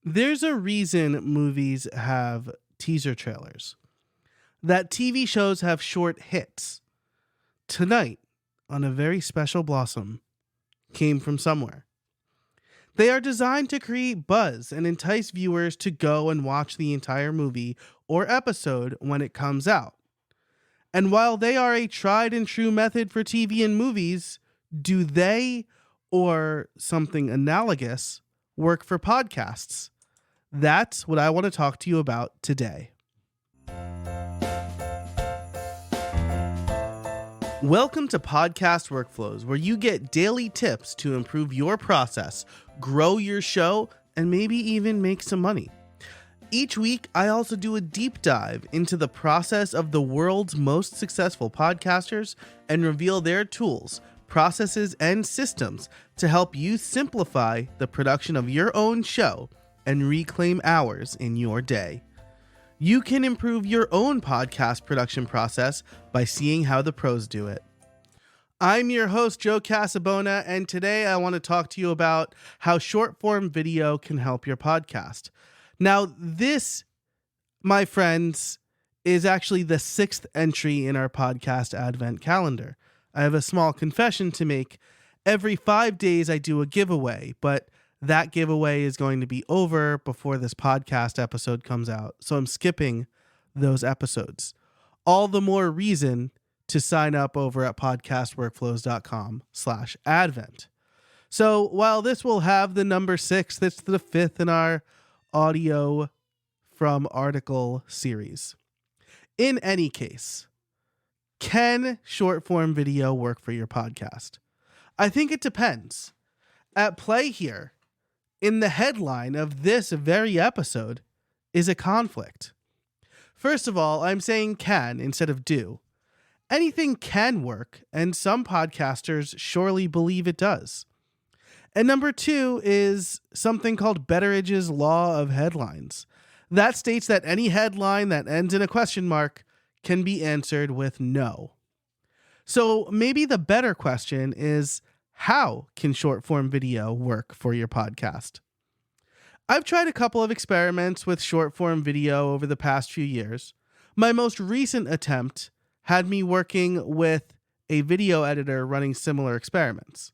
There's a reason movies have teaser trailers, that TV shows have short hits. Tonight, on a very special blossom, came from somewhere. They are designed to create buzz and entice viewers to go and watch the entire movie or episode when it comes out. And while they are a tried and true method for TV and movies, do they, or something analogous, work for podcasts? That's what I want to talk to you about today. Welcome to Podcast Workflows, where you get daily tips to improve your process, grow your show, and maybe even make some money. Each week, I also do a deep dive into the process of the world's most successful podcasters and reveal their tools, processes, and systems to help you simplify the production of your own show and reclaim hours in your day. You can improve your own podcast production process by seeing how the pros do it. I'm your host, Joe Casabona, and today I want to talk to you about how short-form video can help your podcast. Now, this, my friends, is actually the 6th entry in our podcast Advent calendar. I have a small confession to make. Every 5 days I do a giveaway, but that giveaway is going to be over before this podcast episode comes out, so I'm skipping those episodes. All the more reason to sign up over at podcastworkflows.com/advent. So while this will have the number 6, that's the 5th in our audio from article series. In any case, can short form video work for your podcast? I think it depends. At play here, in the headline of this very episode, is a conflict. First of all, I'm saying can instead of do. Anything can work, and some podcasters surely believe it does. And number 2 is something called Betteridge's Law of Headlines. That states that any headline that ends in a question mark can be answered with no. So maybe the better question is, how can short form video work for your podcast? I've tried a couple of experiments with short form video over the past few years. My most recent attempt had me working with a video editor running similar experiments.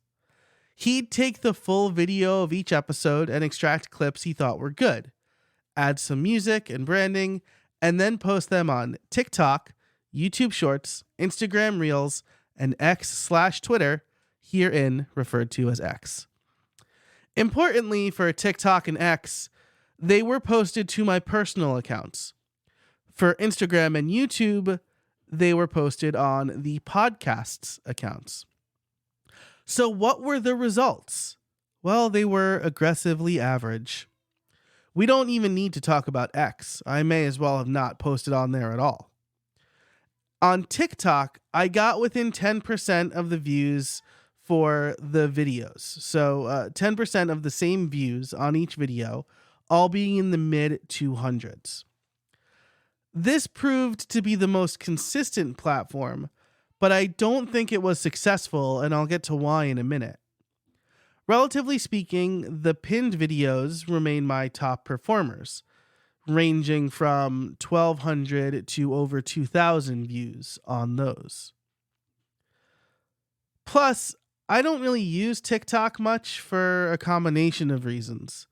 He'd take the full video of each episode and extract clips he thought were good, add some music and branding, and then post them on TikTok, YouTube Shorts, Instagram Reels, and X/Twitter, herein referred to as X. Importantly, for TikTok and X, they were posted to my personal accounts. For Instagram and YouTube, they were posted on the podcast's accounts. So what were the results? Well, they were aggressively average. We don't even need to talk about X. I may as well have not posted on there at all. On TikTok, I got within 10% of the views for the videos. So 10% of the same views on each video, all being in the mid 200s. This proved to be the most consistent platform, but I don't think it was successful, and I'll get to why in a minute. Relatively speaking, the pinned videos remain my top performers, ranging from 1,200 to over 2,000 views on those. Plus, I don't really use TikTok much for a combination of reasons.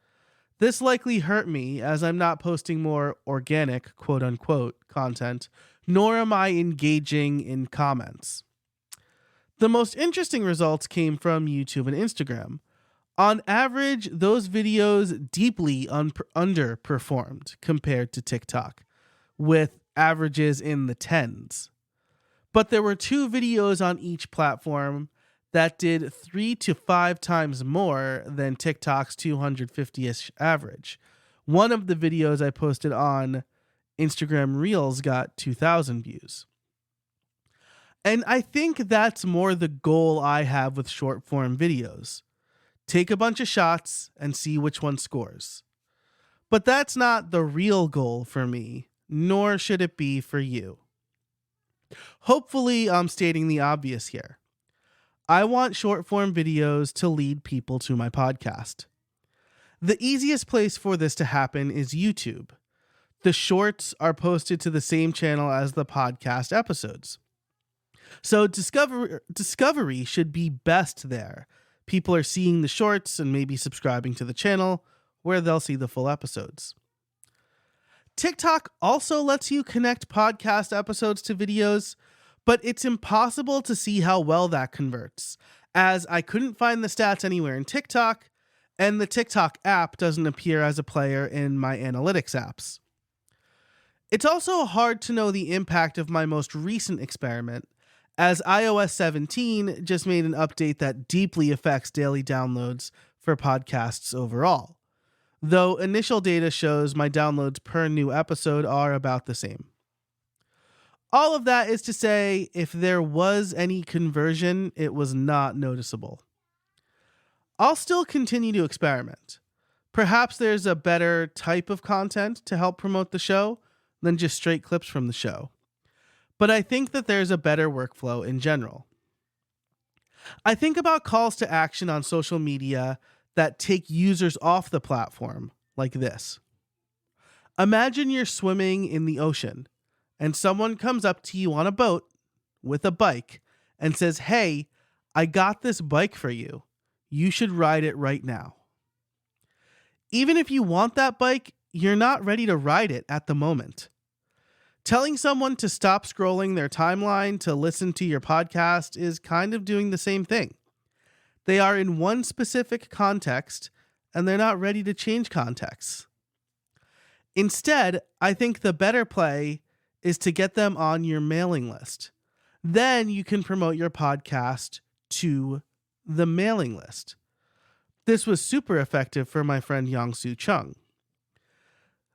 This likely hurt me as I'm not posting more organic, quote-unquote, content, nor am I engaging in comments. The most interesting results came from YouTube and Instagram. On average, those videos deeply underperformed compared to TikTok, with averages in the 10s. But there were 2 videos on each platform that did 3 to 5 times more than TikTok's 250-ish average. One of the videos I posted on Instagram Reels got 2,000 views. And I think that's more the goal I have with short form videos. Take a bunch of shots and see which one scores. But that's not the real goal for me, nor should it be for you. Hopefully, I'm stating the obvious here. I want short form videos to lead people to my podcast. The easiest place for this to happen is YouTube. The shorts are posted to the same channel as the podcast episodes. So discovery should be best there. People are seeing the shorts and maybe subscribing to the channel where they'll see the full episodes. TikTok also lets you connect podcast episodes to videos, but it's impossible to see how well that converts, as I couldn't find the stats anywhere in TikTok, and the TikTok app doesn't appear as a player in my analytics apps. It's also hard to know the impact of my most recent experiment, as iOS 17 just made an update that deeply affects daily downloads for podcasts overall, though initial data shows my downloads per new episode are about the same. All of that is to say, if there was any conversion, it was not noticeable. I'll still continue to experiment. Perhaps there's a better type of content to help promote the show than just straight clips from the show. But I think that there's a better workflow in general. I think about calls to action on social media that take users off the platform, like this. Imagine you're swimming in the ocean, and someone comes up to you on a boat with a bike and says, "Hey, I got this bike for you. You should ride it right now." Even if you want that bike, you're not ready to ride it at the moment. Telling someone to stop scrolling their timeline to listen to your podcast is kind of doing the same thing. They are in one specific context, and they're not ready to change contexts. Instead, I think the better play is to get them on your mailing list. Then you can promote your podcast to the mailing list. This was super effective for my friend Yongsoo Chung.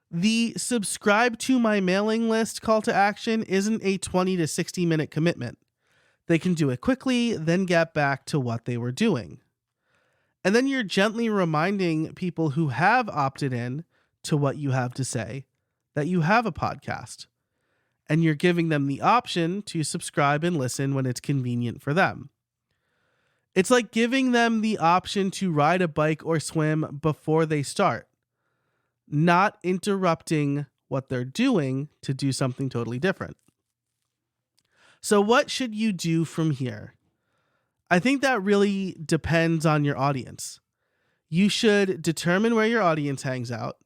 The subscribe to my mailing list call to action isn't a 20 to 60 minute commitment. They can do it quickly, then get back to what they were doing. And then you're gently reminding people who have opted in to what you have to say that you have a podcast. And you're giving them the option to subscribe and listen when it's convenient for them. It's like giving them the option to ride a bike or swim before they start, not interrupting what they're doing to do something totally different. So what should you do from here? I think that really depends on your audience. You should determine where your audience hangs out,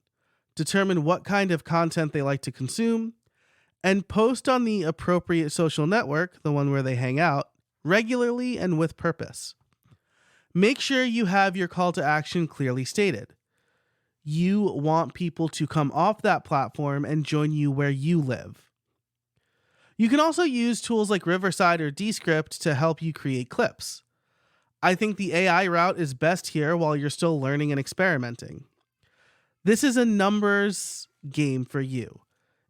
determine what kind of content they like to consume, and post on the appropriate social network, the one where they hang out, regularly and with purpose. Make sure you have your call to action clearly stated. You want people to come off that platform and join you where you live. You can also use tools like Riverside or Descript to help you create clips. I think the AI route is best here while you're still learning and experimenting. This is a numbers game for you.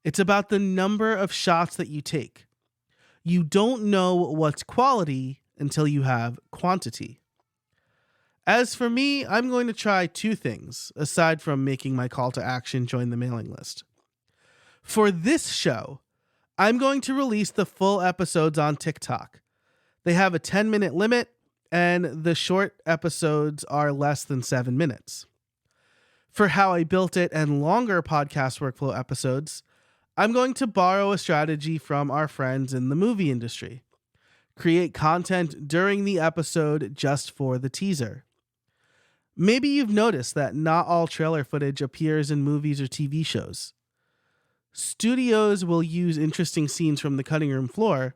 It's about the number of shots that you take. You don't know what's quality until you have quantity. As for me, I'm going to try two things, aside from making my call to action join the mailing list. For this show, I'm going to release the full episodes on TikTok. They have a 10-minute limit, and the short episodes are less than 7 minutes. For How I Built It and longer podcast workflow episodes, I'm going to borrow a strategy from our friends in the movie industry. Create content during the episode just for the teaser. Maybe you've noticed that not all trailer footage appears in movies or TV shows. Studios will use interesting scenes from the cutting room floor,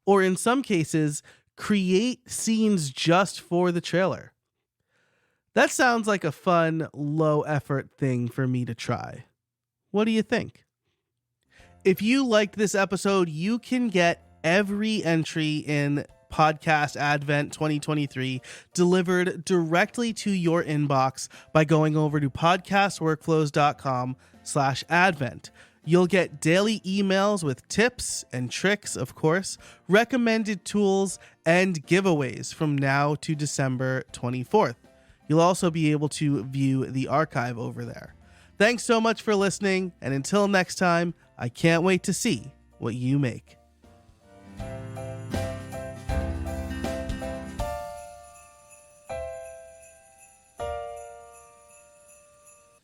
or in some cases, create scenes just for the trailer. That sounds like a fun, low-effort thing for me to try. What do you think? If you liked this episode, you can get every entry in Podcast Advent 2023 delivered directly to your inbox by going over to podcastworkflows.com/advent. You'll get daily emails with tips and tricks, of course, recommended tools, and giveaways from now to December 24th. You'll also be able to view the archive over there. Thanks so much for listening, and until next time, I can't wait to see what you make.